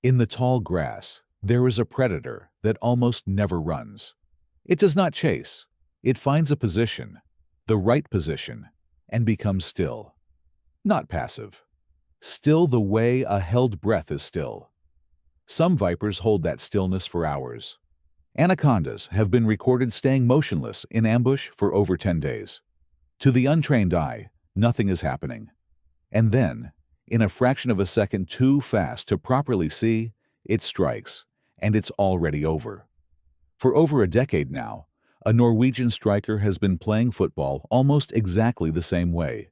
In the tall grass, there is a predator that almost never runs. It does not chase. It finds a position, the right position, and becomes still. Not passive. Still the way a held breath is still. Some vipers hold that stillness for hours. Anacondas have been recorded staying motionless in ambush for over 10 days. To the untrained eye, nothing is happening. And then, in a fraction of a second too fast to properly see, it strikes, and it's already over. For over a decade now, a Norwegian striker has been playing football almost exactly the same way.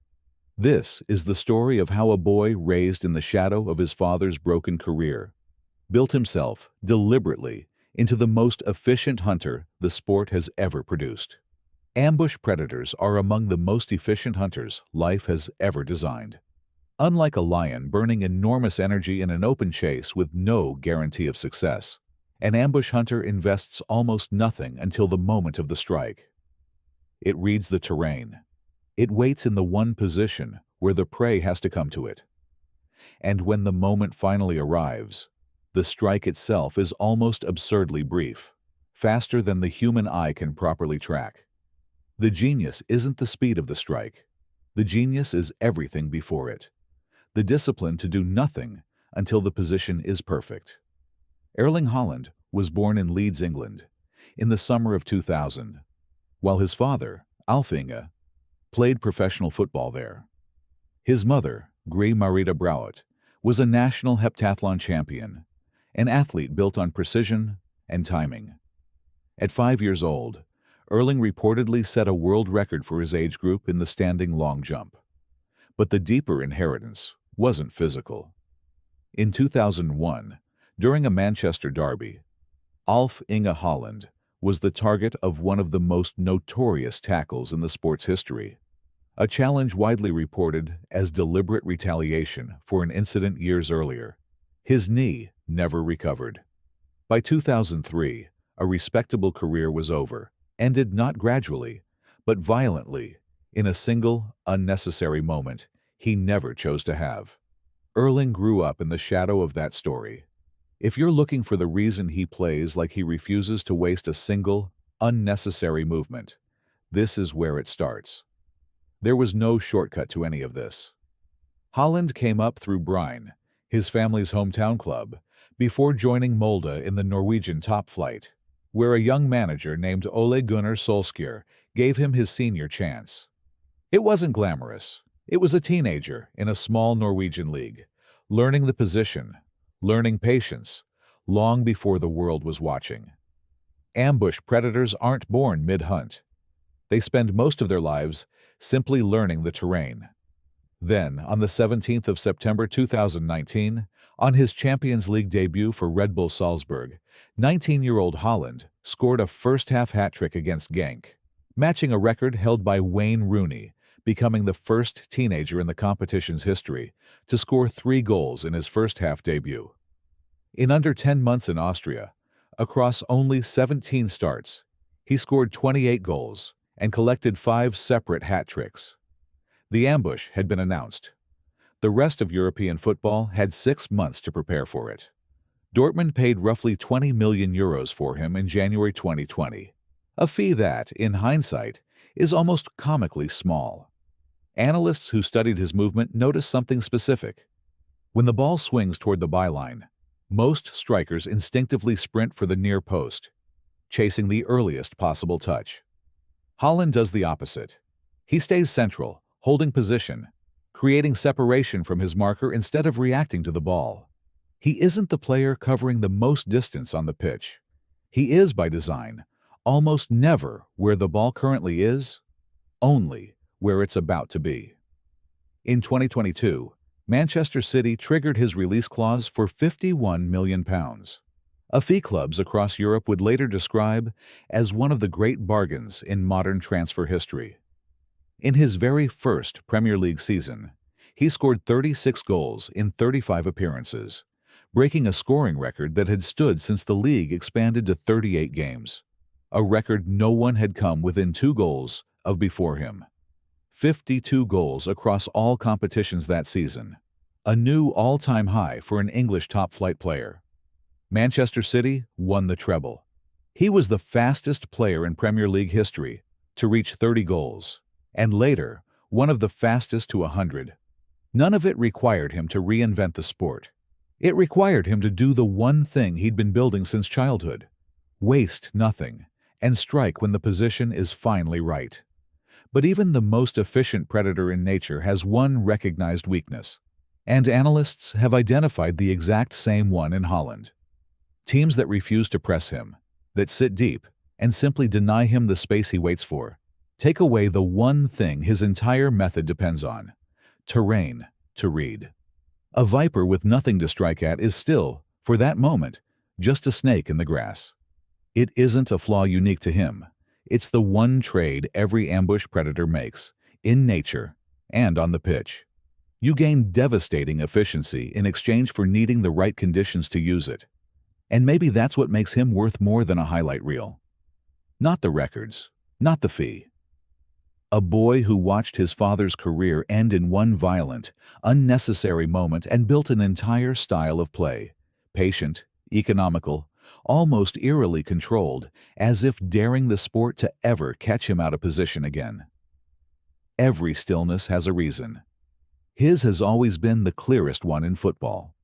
This is the story of how a boy raised in the shadow of his father's broken career built himself, deliberately, into the most efficient hunter the sport has ever produced. Ambush predators are among the most efficient hunters life has ever designed. Unlike a lion burning enormous energy in an open chase with no guarantee of success, an ambush hunter invests almost nothing until the moment of the strike. It reads the terrain. It waits in the one position where the prey has to come to it. And when the moment finally arrives, the strike itself is almost absurdly brief, faster than the human eye can properly track. The genius isn't the speed of the strike. The genius is everything before it. The discipline to do nothing until the position is perfect. Erling Haaland was born in Leeds, England, in the summer of 2000, while his father, Alf Inge, played professional football there. His mother, Gry Marita Brouet, was a national heptathlon champion, an athlete built on precision and timing. At 5 years old, Erling reportedly set a world record for his age group in the standing long jump. But the deeper inheritance wasn't physical. In 2001, during a Manchester derby, Alf Inge Haaland was the target of one of the most notorious tackles in the sport's history, a challenge widely reported as deliberate retaliation for an incident years earlier. His knee never recovered. By 2003, a respectable career was over, ended not gradually, but violently, in a single, unnecessary moment he never chose to have. Erling grew up in the shadow of that story. If you're looking for the reason he plays like he refuses to waste a single, unnecessary movement, this is where it starts. There was no shortcut to any of this. Haaland came up through Bryne, his family's hometown club, before joining Molde in the Norwegian top flight, where a young manager named Ole Gunnar Solskjaer gave him his senior chance. It wasn't glamorous. It was a teenager in a small Norwegian league, learning the position, learning patience, long before the world was watching. Ambush predators aren't born mid-hunt. They spend most of their lives simply learning the terrain. Then, on the 17th of September 2019, on his Champions League debut for Red Bull Salzburg, 19-year-old Haaland scored a first-half hat-trick against Genk, matching a record held by Wayne Rooney, becoming the first teenager in the competition's history to score 3 goals in his first-half debut. In under 10 months in Austria, across only 17 starts, he scored 28 goals and collected 5 separate hat-tricks. The ambush had been announced. The rest of European football had 6 months to prepare for it. Dortmund paid roughly €20 million for him in January 2020, a fee that, in hindsight, is almost comically small. Analysts who studied his movement noticed something specific. When the ball swings toward the byline, most strikers instinctively sprint for the near post, chasing the earliest possible touch. Haaland does the opposite. He stays central, holding position, creating separation from his marker instead of reacting to the ball. He isn't the player covering the most distance on the pitch. He is, by design, almost never where the ball currently is, only where it's about to be. In 2022, Manchester City triggered his release clause for £51 million, a fee clubs across Europe would later describe as one of the great bargains in modern transfer history. In his very first Premier League season, he scored 36 goals in 35 appearances, breaking a scoring record that had stood since the league expanded to 38 games, a record no one had come within 2 goals of before him. 52 goals across all competitions that season, a new all-time high for an English top-flight player. Manchester City won the treble. He was the fastest player in Premier League history to reach 30 goals, and later, one of the fastest to 100. None of it required him to reinvent the sport. It required him to do the one thing he'd been building since childhood: waste nothing, and strike when the position is finally right. But even the most efficient predator in nature has one recognized weakness, and analysts have identified the exact same one in Haaland. Teams that refuse to press him, that sit deep, and simply deny him the space he waits for, take away the one thing his entire method depends on: terrain to read. A viper with nothing to strike at is still, for that moment, just a snake in the grass. It isn't a flaw unique to him. It's the one trade every ambush predator makes, in nature and on the pitch. You gain devastating efficiency in exchange for needing the right conditions to use it. And maybe that's what makes him worth more than a highlight reel. Not the records, not the fee. A boy who watched his father's career end in one violent, unnecessary moment and built an entire style of play, patient, economical, almost eerily controlled, as if daring the sport to ever catch him out of position again. Every stillness has a reason. His has always been the clearest one in football.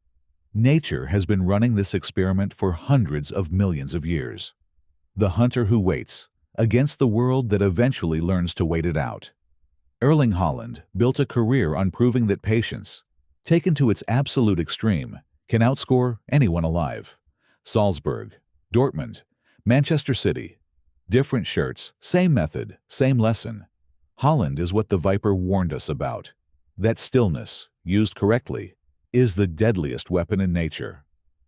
Nature has been running this experiment for hundreds of millions of years. The hunter who waits, against the world that eventually learns to wait it out. Erling Haaland built a career on proving that patience, taken to its absolute extreme, can outscore anyone alive. Salzburg, Dortmund, Manchester City. Different shirts, same method, same lesson. Haaland is what the Viper warned us about. That stillness, used correctly, is the deadliest weapon in nature.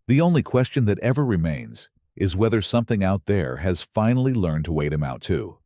The only question that ever remains is whether something out there has finally learned to wait him out too.